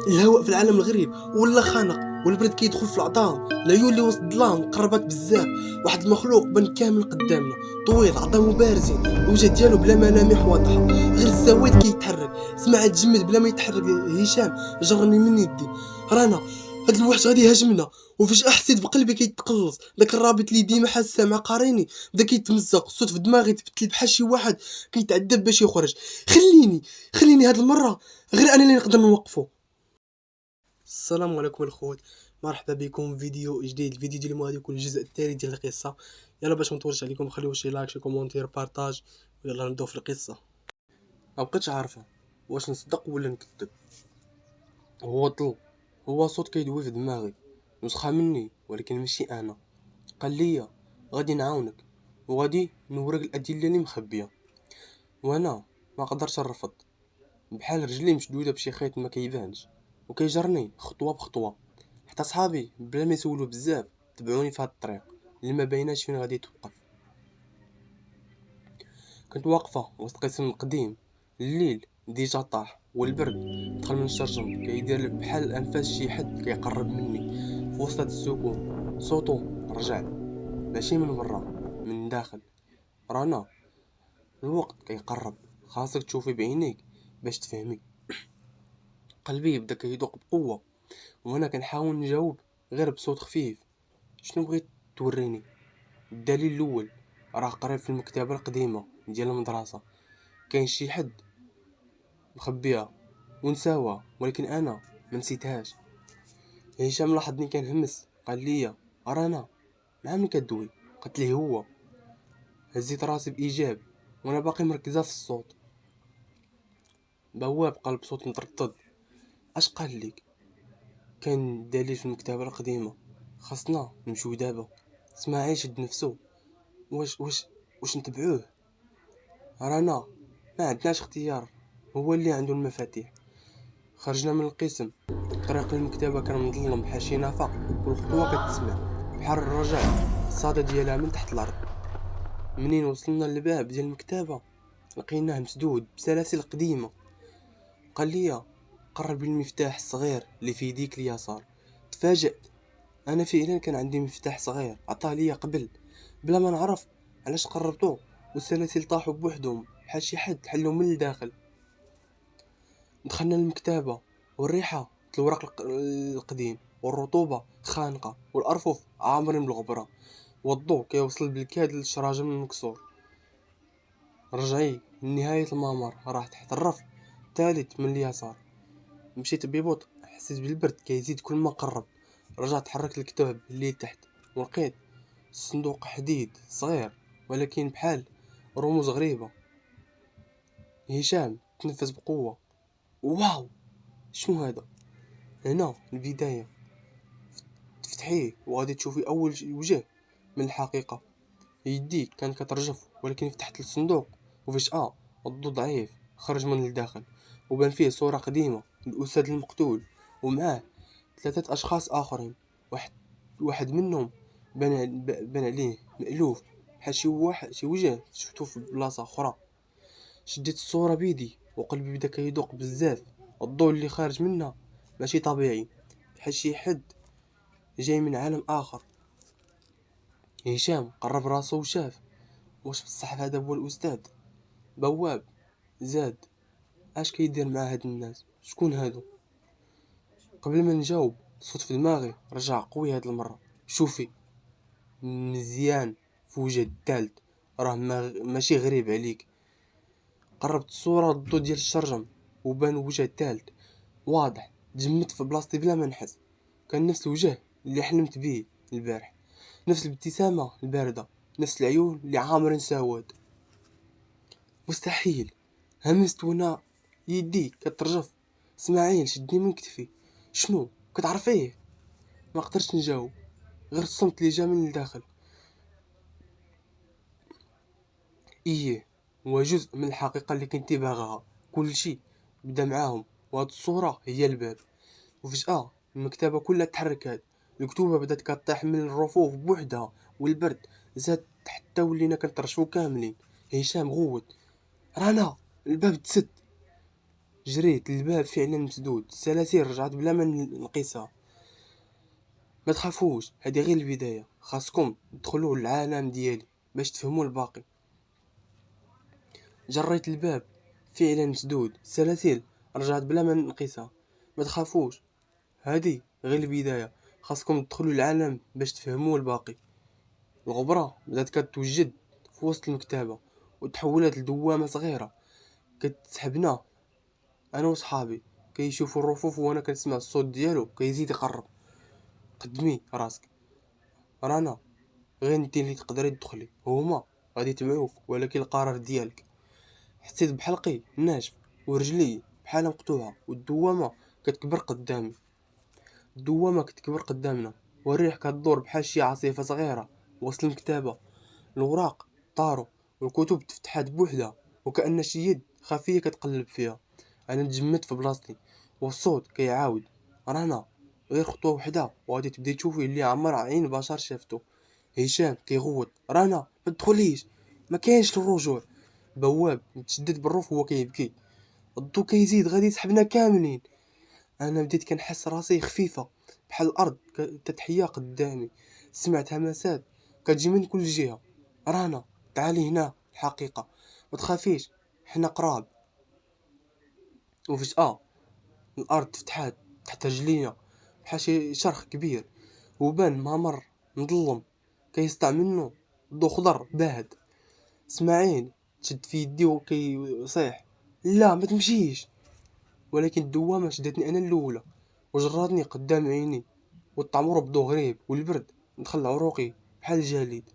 الهواء في العالم الغريب ولا خانق، والبرد كيدخل في العظام، العيون اللي وسط الظلام قربت بزاف. واحد المخلوق بان كامل قدامنا، طويل عظامو بارزين، الوجه ديالو بلا ملامح واضحه، غير السواد كيتحرك. سمعت تجمد بلا ما يتحرك هشام جرني من يدي. رانا هاد الوحش غادي يهاجمنا. وفجأة حسيت بقلبي كيتقلص، داك الرابط اللي ديما حاسه مع قريني بدا كيتمزق، الصوت في دماغي تبدل بحال شي واحد كيتعذب باش يخرج. خليني هاد المره غير انا اللي نقدر نوقفه. السلام عليكم الخوت، مرحبا بكم في فيديو جديد. الفيديو ديال اليوم غادي يكون الجزء الثاني ديال القصه. يلا باش مطولش عليكم خليو شي لايك شي كومونتير بارطاج، ويلا نبداو في القصه. ما بقيتش عارفه واش نصدق ولا نكذب. هو طل، هو صوت كيدوي في دماغي، نسخه مني ولكن ماشي انا. قال لي غادي نعاونك وغادي نوريك الادله اللي مخبيه، وانا ما قدرتش نرفض. بحال رجلي مشدوده بشي خيط ما كيبانش، وكيجرني خطوه بخطوه، حتى صحابي بلا ما يسولوا بزاف تبعوني في هاد الطريق اللي ما بايناش فين غادي توقف. كنت واقفه وسط قسم قديم، الليل ديجا طاح والبرد دخل من الشرجم كيدير بحال انفاس شي حد كيقرب مني. في وسط هاد السكون صوتو رجع، ماشي من برا، من داخل. رانا الوقت كيقرب، خاصك تشوفي بعينيك باش تفهمي. قلبي بدا كيدق بقوه، وانا كنحاول نجاوب غير بصوت خفيف. شنو بغيت توريني؟ الدليل الاول راه قريب في المكتبه القديمه ديال المدرسه، كاين شي حد مخبيها ونساوها، ولكن انا ما نسيتهاش. هشام لاحظني كنهمس، قال لي ارانا مع من كدوي؟ قلت ليه هو. هزيت راسي بايجاب وانا باقي مركزه في الصوت. بواب قال بصوت متردد، اش قال لك؟ كاين دليل في المكتبه القديمه، خاصنا نمشيو دابا. اسماعيل شد نفسه، واش نتبعوه؟ رانا ما عندناش اختيار، هو اللي عنده المفاتيح. خرجنا من القسم، طريق المكتبة كان مظلم بحال شي نفق، والخطوة كتسمع بحال الرجع الصدى ديالها من تحت الارض. منين وصلنا للباب ديال المكتبة لقيناه مسدود بسلاسل قديمة. قال لي قرب المفتاح الصغير اللي في يديك اليسار. تفاجأت، انا فعلا كان عندي مفتاح صغير عطاه ليا قبل، بلا ما نعرف علاش قربته، والسلاسل طاحوا بوحدهم بحال شي حد حلهم من الداخل. دخلنا المكتبة، والريحة الورق القديم والرطوبة خانقة والأرفف عامرين بالغبرة، والضوء كيوصل بالكاد للشراجم المكسور. رجعي لنهاية الممر راه تحت الرف الثالث من اليسار. مشيت ببطء، حسيت بالبرد كيزيد كل ما قرب. رجعت حركت الكتاب اللي تحت، ولقيت صندوق حديد صغير ولكن بحال رموز غريبة. هشام تنفس بقوة. واو، شنو هذا؟ هنا البداية، تفتحيه وغادي تشوفي أول وجه من الحقيقة. يدي كانت كترجف، ولكن فتحت الصندوق وفجأة الضوء ضعيف خرج من الداخل، وبان فيه صورة قديمة للأستاذ المقتول، ومعاه ثلاثة أشخاص آخرين. واحد واحد منهم بان عليه مألوف، بحال شي وجه شفتو في بلاصة أخرى. شديت الصورة بيدي وقلبي بدا كيدق بزاف. الضوء اللي خارج منها ماشي طبيعي، بحال شي حد جاي من عالم آخر. هشام قرب راسو وشاف، واش بصح هذا هو الأستاذ؟ بواب زاد، اش كيدير مع هاد الناس؟ شكون هادو؟ قبل ما نجاوب الصوت في دماغي رجع قوي هاد المرة. شوفي مزيان في وجه الثالث، راه ماشي غريب عليك. قربت الصورة للضو ديال الشرجم، وبان وجه الثالث واضح. تجمدت في بلاصتي بلا ما نحس. كان نفس الوجه اللي حلمت بيه البارح، نفس الابتسامة الباردة، نفس العيون اللي عامرين سواد. مستحيل، همست وانا يدي كترجف. اسماعيل شدني من كتفي. شنو كتعرفيه؟ ما قدرتش نجاوب، غير الصمت اللي جا من الداخل. ايه، هو جزء من الحقيقة اللي كنتي باغاها. كل شيء بدا معاهم، وهاد الصورة هي الباب. وفجأة المكتبة كلها تحركات، الكتوبة بدات كطيح من الرفوف بوحدها، والبرد زاد حتى ولينا كنطرشفو كاملين. هشام غوت، رانا الباب تسد. جريت الباب فعلا مسدود، السلاسل رجعت بلا ما نقيسها. ما تخافوش، هذه غير البدايه، خاصكم تدخلوا للعالم ديالي باش تفهموا الباقي. جريت الباب فعلا مسدود، السلاسل رجعت بلا ما نقيسها. ما تخافوش، هذه غير البدايه، خاصكم تدخلوا للعالم باش تفهموا الباقي. الغبره بدات كتوجد في وسط المكتبه، وتحولت لدوامه صغيره كتسحبنا انا وصحابي. كيشوفوا الرفوف وانا كنسمع الصوت ديالو كيزيد يقرب. قدمي راسك، رانا غير انت اللي تقدري تدخلي، هما غادي يتبعوك ولكن القرار ديالك. حسيت بحلقي ناشف ورجلي بحال مقطوعه، والدوامه كتكبر قدامي. الدوامه كتكبر قدامنا، والريح كتدور بحال شي عاصفه صغيره وسط المكتبه. الوراق طاروا والكتب تفتحات بوحدها، وكأن شي يد خفيه كتقلب فيها. انا تجمدت في بلاصتي، والصوت كيعاود: رانا غير خطوه وحده وغادي تبداي تشوفي اللي عمر عين بشر شافتو. هشام كيغوت: رانا ما تدخليش، ما كاينش الرجوع. بواب متشدد بالروف وهو كيبكي، الضو كيزيد غادي يسحبنا كاملين. انا بديت كنحس راسي خفيفه، بحال الارض تتحيا قدامي. سمعت همسات كتجي من كل جهه: رانا تعالي هنا، الحقيقه ما تخافيش، حنا قراب. وفجاه الارض فتحات تحت رجلينا بحال شي شرخ كبير، وبان ممر مظلم كيسطع منه ضو خضر باهت. اسماعيل تشد في يدي وكيصيح: لا ما تمشيش. ولكن الدوامه شدتني انا الاولى وجراتني قدام عيني، والطعم ربضو غريب والبرد دخل عروقي بحال الجليد.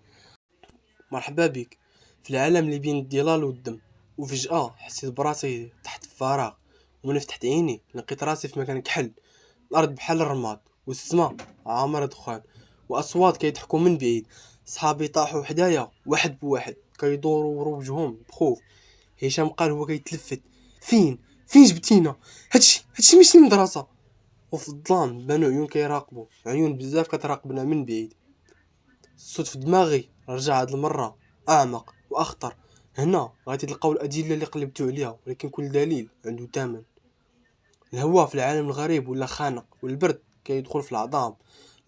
مرحبا بك في العالم اللي بين الظلال والدم. وفجأة حسيت براسي تحت فراغ، ومن فتحت عيني لقيت راسي في مكان كحل. الارض بحال الرماد، والسماء عامرة دخان، واصوات كيضحكوا من بعيد. صحابي طاحوا حدايا واحد بواحد كيدوروا وجههم بخوف. هشام قال هو كيتلفت: فين جبتينا؟ هادشي ماشي مدرسة. وفي الظلام بانوا عيون كيراقبوا، عيون بزاف كتراقبنا من بعيد. الصوت في دماغي رجع هاد المرة أعمق وأخطر: هنا غادي تلقاو الأدلة اللي قلبتو عليها، ولكن كل دليل عنده ثمن. الهواء في العالم الغريب ولا خانق، والبرد كيدخل في العظام.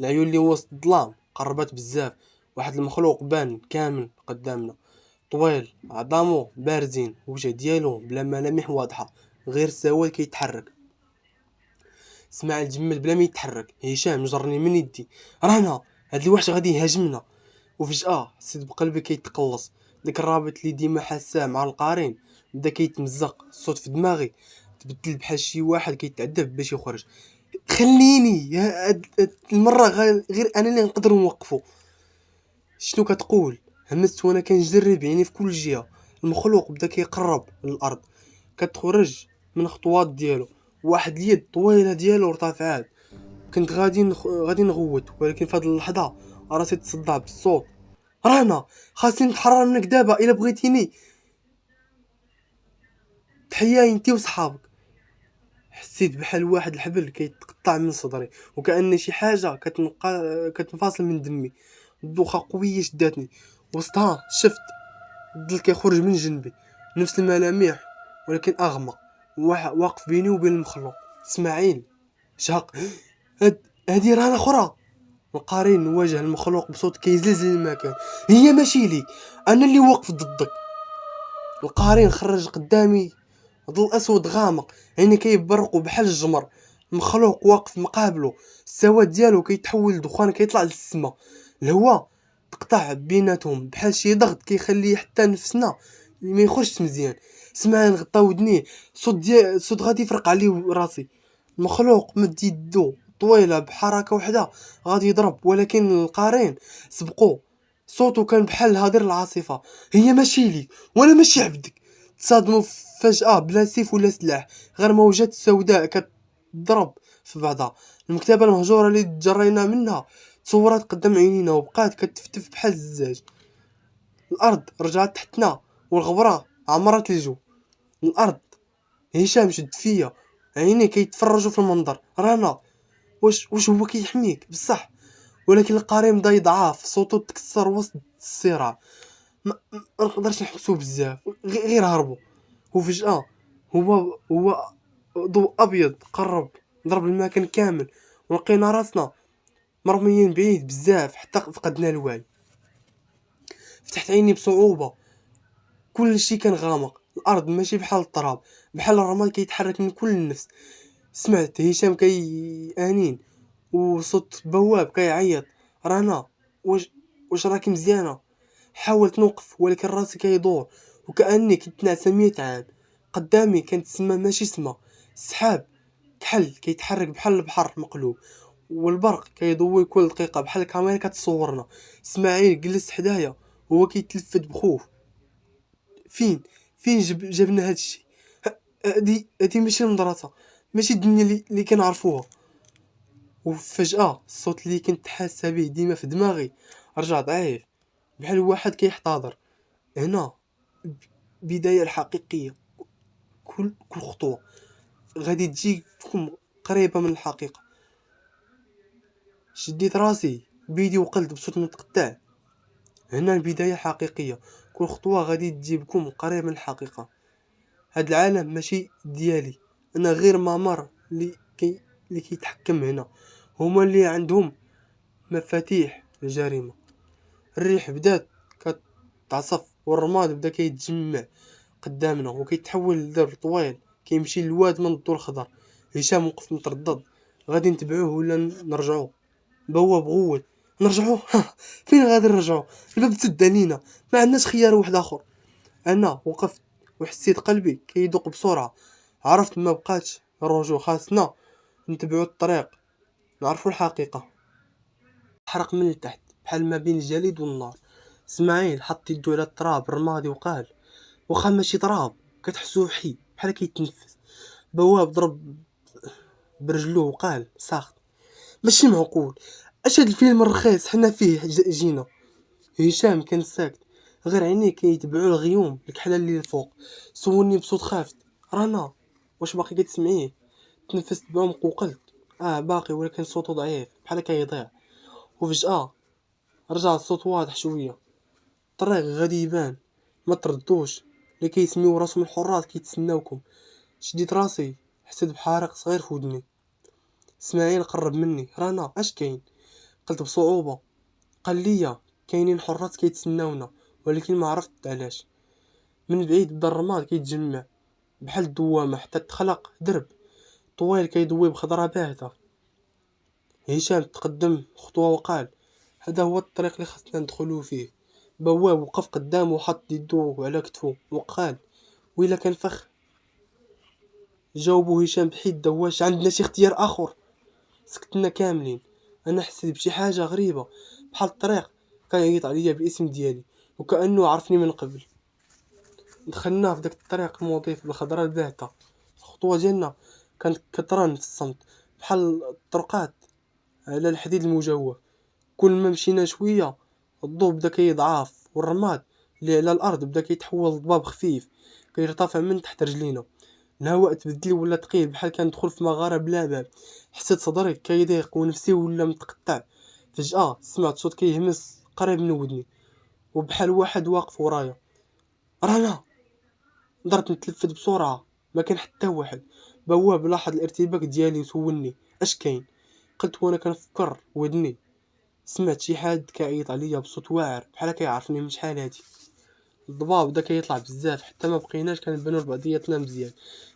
العيون اللي وسط الظلام قربت بزاف. واحد المخلوق بان كامل قدامنا، طويل، عظامو بارزين، وجه ديالو بلا ملامح واضحة، غير السواد كيتحرك. اسماعيل جمد بلا ما يتحرك. هشام جرني من يدي: رانا هاد الوحش غادي يهاجمنا. وفجأة حسيت بقلبي كيتقلص، داك الرابط اللي ديما حاساه مع القارين بدا كيتمزق. الصوت في دماغي تبدل بحال شي واحد كيتعذب باش يخرج: خليني، هاد المرة غير انا اللي نقدر نوقفو. شنو كتقول؟ همست وانا كنجري بعيني في كل جهة. المخلوق بدا كيقرب للارض، كتخرج من خطوات ديالو واحد اليد طويله ديالو ارتفعات. كنت غادي نغوت، ولكن في هذه اللحظه راسي تصدع بالصوت: رانا خاصني نتحرر منك دابا الا بغيتيني. تحياي انت وصحابك. حسيت بحال واحد الحبل كيتقطع من صدري، وكأن شي حاجه كتنفصل من دمي. الدوخه قويه شداتني، وسطها شفت الظل كيخرج من جنبي، نفس الملامح ولكن اغمق، واقف بيني وبين المخلوق. اسماعيل شهق: هادي رانا اخرى. القارين واجه المخلوق بصوت كيزلزل المكان: هي ماشي لي، انا اللي واقف ضدك. القارين خرج قدامي ظل اسود غامق، عيني كيبرقوا بحال الجمر. المخلوق واقف مقابله، السواد ديالو كيتحول لدخان كيطلع للسما. الهواء تقطع بيناتهم بحال شي ضغط كيخلي حتى نفسنا ما يخرجش مزيان. سمعان غطا ودنيه، صوت غادي يفرق عليه راسي. المخلوق مد يدو طويله بحركه وحده غادي يضرب، ولكن القارين سبقوا. صوته كان بحال هادر العاصفه: هي ماشي لي وانا ماشي عبدك. تصادموا فجأة بلا سيف ولا سلاح، غير موجات سوداء كتضرب في بعضها. المكتبة المهجورة اللي تجرينا منها تصورات قدام عينينا وبقات كتفتف بحال الزجاج. الأرض رجعت تحتنا، والغبرة عمرت الجو. الأرض. هشام شد فيا، عينيه كيتفرجوا في المنظر. رانا واش هو كيحميك بصح؟ ولكن القريم بدا يضعف، صوته تكسر وسط الصراع. ما نقدرش نحبسو بزاف، غير هربوا. وفجأة هو ضوء ابيض قرب ضرب المكان كامل، ولقينا راسنا مرميين بعيد بزاف حتى فقدنا الوعي. فتحت عيني بصعوبة، كل شيء كان غامق، الارض ماشي بحال التراب، بحال الرماد كيتحرك من كل النفس. سمعت هشام كيانين وصوت بواب كيعيط: رانا، واش راكي مزيانه؟ حاولت نوقف ولكن راسي كيدور وكأني كنت ناعسة 100 عام. قدامي كانت السما ماشي سما، السحاب كحل كيتحرك بحال البحر مقلوب، والبرق كيضوي كل دقيقة بحال الكاميرا كتصورنا. اسماعيل جلس حدايا وهو كيتلفت بخوف. فين جابنا هادشي؟ هادي ماشي المدرسة، ماشي الدنيا اللي كنعرفوها. وفجأة الصوت اللي كنت حاسة به ديما في دماغي رجع ضعيف، بحال واحد كيحتضر. هنا البداية الحقيقية، كل خطوة غادي تجيكم قريبة من الحقيقة. شديت راسي بيدي وقلت بصوت متقطع: هنا البداية الحقيقية، كل خطوة غادي تجيبكم قريب من الحقيقة. هاد العالم ماشي ديالي، انا غير ممر اللي كيتحكم هنا، هما اللي عندهم مفاتيح الجريمة. الريح بدات كتعصف والرماد بدا كيتجمع قدامنا وكيتحول لدرب طويل كيمشي للواد من الضو الخضر. هشام وقف متردد: غادي نتبعوه ولا نرجعو؟ بواب غول: نرجعو؟ فين غادي نرجعو؟ الباب تسد علينا، ما عندناش خيار واحد اخر. انا وقفت وحسيت قلبي كيدق بسرعه، عرفت ما بقاتش الرجوع، خاصنا نتبعو الطريق، نعرفو الحقيقه. حرق من التحت بحال ما بين الجليد والنار. اسماعيل حط يدو على التراب الرمادي وقال: واخا ماشي تراب، كتحسوه حي بحال كيتنفس. بواب ضرب برجلو وقال ساخط: ماشي معقول، اش هاد الفيلم الرخيص حنا فيه جينا؟ هشام كان ساكت، غير عينيه كيتبعوا الغيوم الكحله اللي الفوق. سولني بصوت خافت: رانا، واش باقي كتسمعيه؟ تنفست بعمق وقلت: باقي، ولكن صوته ضعيف بحال كيضيع. وفجأة رجع الصوت واضح شويه: الطريق غادي يبان، ما تردوش، اللي كيسميو راسهم الحراس كيتسناوكم. شديت راسي، حسيت بحريق صغير في ودني. اسماعيل قرب مني: رانا، اش كاين؟ قلت بصعوبة. قال لي: كاينين حراس كيتسناونا، ولكن ما عرفت علاش. من بعيد بدا الرماد كيتجمع بحال الدوامة حتى تخلق درب طويل كيضوي بخضرة باهتة. هشام تقدم خطوة وقال: هذا هو الطريق اللي خاصنا ندخلو فيه. بواب وقف قدامه وحط يدو على كتفو وقال: ويلا كان فخ. جاوبو هشام بحده: واش عندنا شي اختيار اخر؟ سكتنا كاملين. انا حسيت بشي حاجه غريبه، بحال الطريق كيعيط عليا بالاسم ديالي وكانه عرفني من قبل. دخلنا في داك الطريق المضيف بالخضره الباهته. الخطوه ديالنا كانت كترن في الصمت بحال الطرقات على الحديد المجوف. كل ما مشينا شويه الضوء بدا كيضعف والرماد اللي على الارض بدا كيتحول لضباب خفيف كيرتفع من تحت رجلينا. الهواء تبدل ولا ثقيل بحال كندخل في مغاره بلا باب. حسيت صدري كيضيق ونفسي ولا متقطع. فجأة سمعت صوت كيهمس قريب من ودني وبحال واحد واقف ورايا. رانا. درت نتلفت بسرعة، ما كان حتى واحد. بواب لاحظ الارتباك ديالي وسولني: اش كاين؟ قلت وانا كنفكر ودني سمعت شي حد كيعيط عليا بصوت واعر بحال كيعرفني من شحال هادي. الضباب بدا كيطلع بزاف حتى ما بقيناش كنبانو لبعضياتنا مزيان.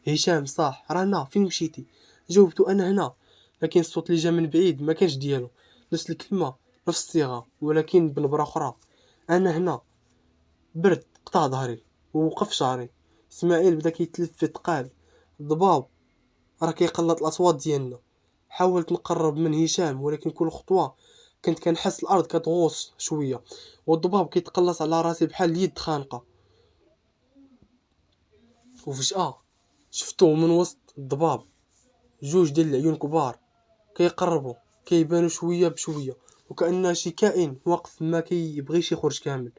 هشام صاح: رانا فين مشيتي؟ جاوبتو: انا هنا. لكن الصوت اللي جا من بعيد ما كانش ديالو، نفس الكلمه نفس الصيغه ولكن بنبره اخرى: انا هنا. برد قطع ظهري ووقف شعري. اسماعيل بدا كيتلفت قال: الضباب راه كيقلط الاصوات ديالنا. حاولت نقرب من هشام ولكن كل خطوه كنت كنحس الارض كتغوص شويه والضباب كيتقلص على راسي بحال اليد خانقه. وفجأة شفتو من وسط الضباب جوج ديال العيون كبار كيقربوا كيبانوا شويه بشويه وكأن شي كائن واقف ما كيبغيش يخرج كامل.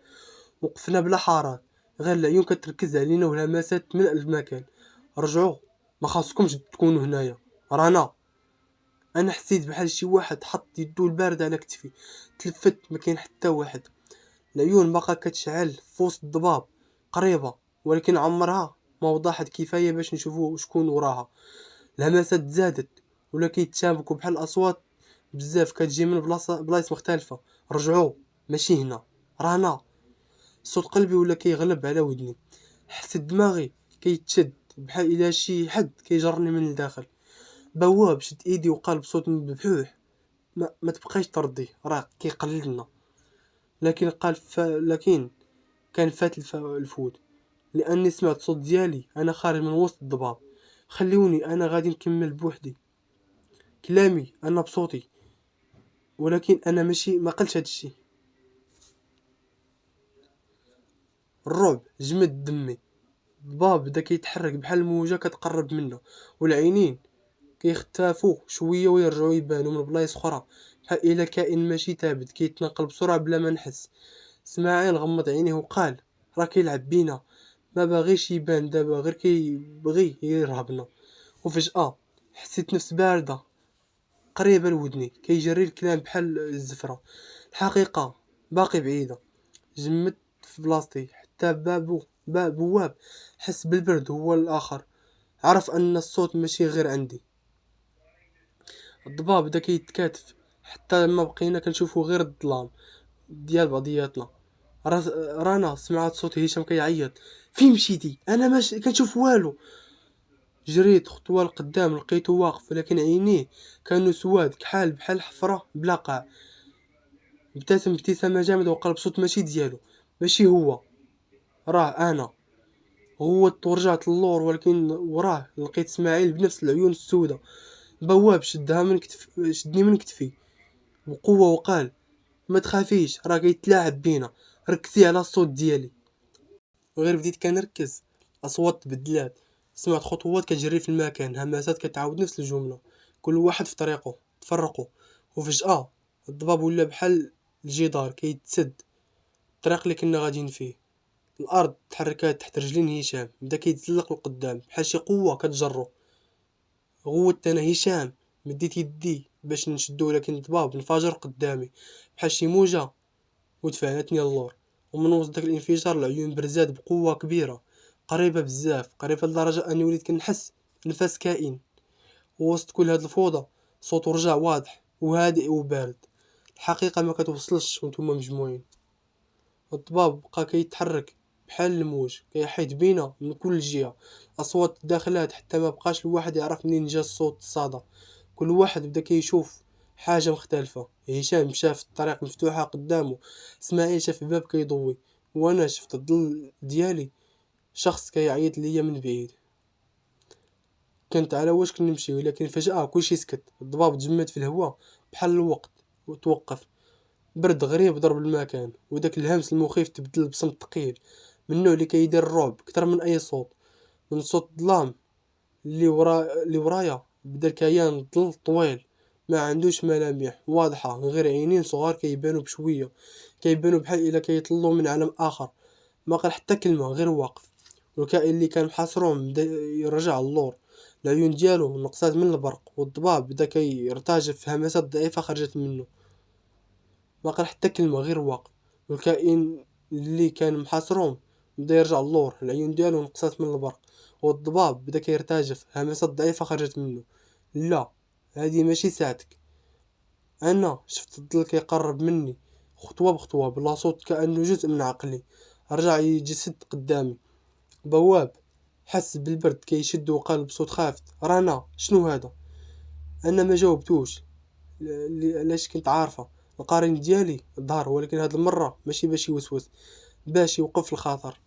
وقفنا بلا حركه، غير العيون كتركز علينا ولمسات من المكان. رجعوا، ما خاصكمش تكونوا هنايا، رانا. انا حسيت بحال شي واحد حط يدو البارد على كتفي. تلفت، ما كاين حتى واحد. العيون باقا كتشعل في وسط الضباب قريبه ولكن عمرها ما وضحت كفايه باش نشوفوا شكون وراها. الهمسات زادت ولا كيتشابكوا بحال الاصوات بزاف كتجي من بلايص مختلفه. رجعوا، ماشي هنا، رانا. صوت قلبي ولا كيغلب على ودني، حسيت دماغي كيتشد بحال الا شي حد كيجرني من الداخل. بواب شد ايدي وقال بصوت مبحوح: ما تبقايش تردي، راه كيقلدنا. لكن كان فات الفوت، لاني سمعت صوت ديالي انا خارج من وسط الضباب. خلوني، انا غادي نكمل بوحدي. كلامي انا بصوتي، ولكن انا ماشي ما قلتش هادشي. الرعب جمد دمي. الضباب بدا كيتحرك بحال الموجه كتقرب منه، والعينين كيختافوا شويه ويرجعوا يبانوا من بلايص اخرى، بحال الا كائن ماشي ثابت كيتنقل بسرعه بلا ما نحس. اسماعيل غمض عينيه وقال: راه كيلعب بينا، ما باغيش يبان دابا، غير كيبغي يرهبنا. وفجأة حسيت نفس باردة قريبة لودني كيجري الكلام بحال الزفرة. الحقيقة باقي بعيدة. جمدت في بلاصتي حتى بواب حس بالبرد. هو الآخر عرف أن الصوت ماشي غير عندي. الضباب بدا كيتكاتف حتى ما بقينا كنشوفو غير الظلام ديال بعضياتنا. رانا سمعت صوت هشام كيعيط: فين مشيتي؟ انا ماش كنشوف والو. جريت خطوه لقدام، لقيته واقف ولكن عينيه كانوا سواد كحال بحال حفره بلا قاع. ابتسم ابتسامه جامده وقال بصوت ماشي ديالو: ماشي هو، راه انا. غوت ورجعت للور، ولكن وراه لقيت اسماعيل بنفس العيون السوداء. بواب شدني من كتفي بقوه وقال: ما تخافيش، راه كيتلاعب بينا، ركزي على الصوت ديالي. وغير بديت كنركز، اصوات تبدلات. سمعت خطوات كتجري في المكان، همسات كتعاود نفس الجمله، كل واحد في طريقه. تفرقوا، وفجاه الضباب ولا بحال الجدار كيتسد الطريق اللي كنا غاديين فيه. الارض تحركات تحت رجلين هشام، بدا كيتزلق لقدام بحال شي قوه كتجرو. غوت انا: هشام. مديت يدي باش نشدو، ولكن الضباب انفجر قدامي بحال شي موجه ودفعتني اللور. ومن وسط داك الانفجار العيون برزات بقوة كبيرة، قريبة بزاف، قريبة لدرجة اني وليت كنحس نفس كائن. ووسط كل هاد الفوضى صوته رجع واضح وهادئ وبارد: الحقيقة ما كتوصلش وانتم مجموعين. الضباب بقى كيتحرك بحال الموج كيحيط بينا من كل جهة. اصوات تداخلات حتى ما بقاش الواحد يعرف منين جا الصوت الصدى. كل واحد بدا كيشوف حاجة مختلفة. هشام شاف الطريق مفتوحة قدامه، اسماعيل شاف الباب كيضوي، وانا شفت الظل ديالي شخص كيعيط ليا من بعيد. كنت على وشك نمشي، ولكن فجأة كلشي سكت. الضباب تجمد في الهواء بحال الوقت وتوقف. برد غريب ضرب المكان، وداك الهمس المخيف تبدل بصمت ثقيل من النوع اللي كيدير الرعب اكثر من اي صوت. من صوت الظلام اللي ورايا بدا كيان ظل طويل ما عندوش ملامح واضحه، غير عينين صغار كيبانوا بشويه، كيبانوا بحال الا كيطلوا من عالم اخر. ما قال حتى كلمه، غير واقف. والكائن اللي كان محاصرهم بدا يرجع اللور، العيون ديالو نقصات من البرق، والضباب بدا كيرتجف في همسات ضعيفه خرجت منه. ما قال حتى كلمه، غير واقف. والكائن اللي كان محاصرهم بدا يرجع اللور، العيون ديالو نقصات من البرق، والضباب بدا كيرتجف، همسات ضعيفه خرجت منه. لا، هذه ماشي ساعتك. انا شفت الظل كيقرب مني خطوه بخطوه بلا صوت، كانه جزء من عقلي رجع يجسد قدامي. بواب حس بالبرد كيشد وقال بصوت خافت: رانا شنو هذا؟ انا ما جاوبتوش، علاش كنت عارفه. القرين ديالي ظهر، ولكن هاد المره ماشي باش يوسوس، باش يوقف الخطر.